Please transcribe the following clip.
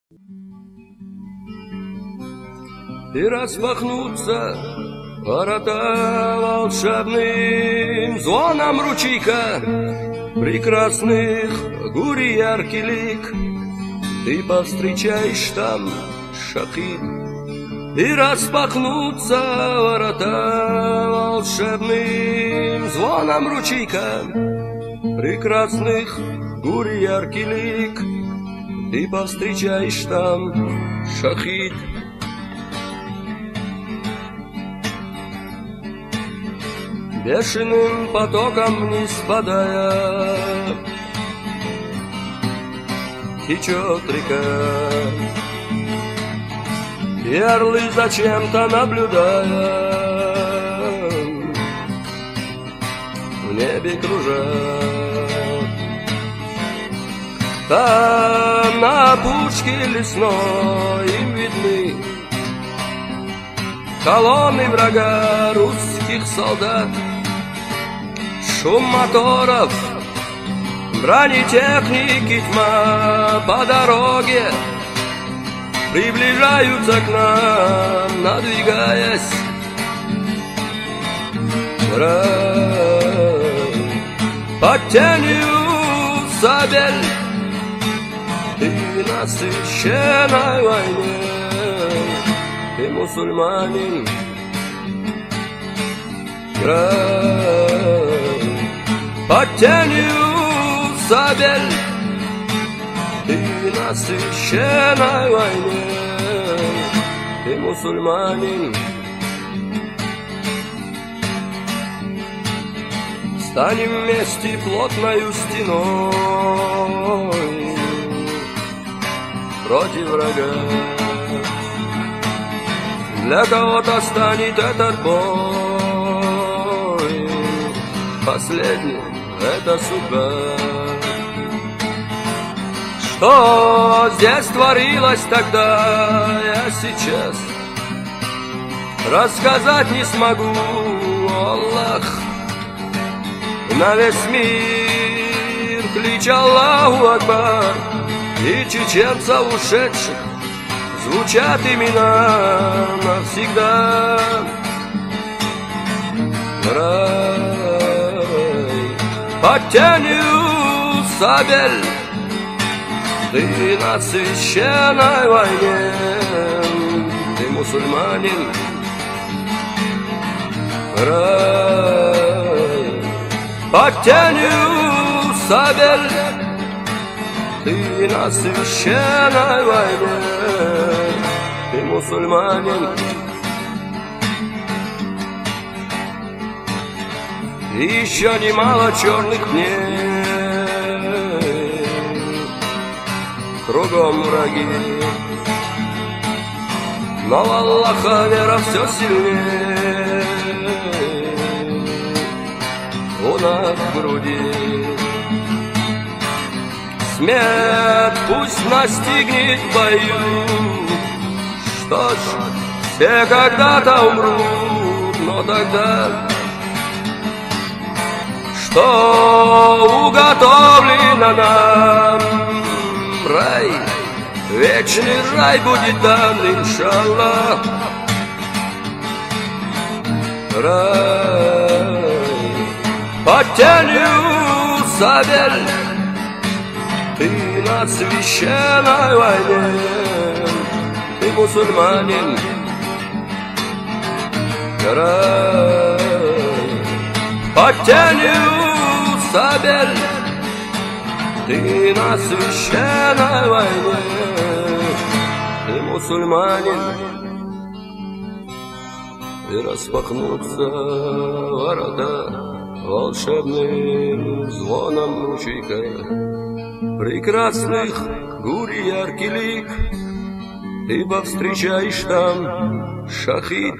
И распахнутся ворота волшебным звоном ручейка прекрасных гур и яркий лик. Ты повстречаешь там шахид. И распахнутся ворота волшебным звоном ручейка прекрасных гур и яркий лик. Ты повстречаешь там шахид. Бешеным потоком вниз падая течет река, и орлы зачем-то наблюдая в небе кружат. Там на опушке лесной им видны колонны врага русских солдат. Шум моторов, бронетехники, тьма по дороге приближаются к нам, надвигаясь. Под тенью сабель и насыщенной войне ты мусульманин. Под тенью сабель ты насыщенной войне ты мусульманин. Станем вместе плотною стеной против врага. Для кого-то станет этот бой последний, это судьба. Что здесь творилось тогда, я сейчас рассказать не смогу. Аллах на весь мир клич Аллаху Акбар, и чеченцев ушедших звучат имена навсегда. Рай под тенью сабель ты на священной войне ты мусульманин. Рай под тенью сабель ты на священной войне ты мусульманин. И еще немало черных дней, кругом враги, но в Аллаха вера все сильнее у нас в груди. Смерть пусть настигнет в бою, что ж, все когда-то умрут, но тогда что уготовлено нам рай, вечный рай будет дан, иншаллах. Рай под тенью сабель ты на священной войне ты мусульманин. Рай под тенью сабель ты на священной войне ты мусульманин. И распахнутся ворота волшебным звоном ручейка прекрасных гур и яркий лик. Ты повстречаешь там шахид.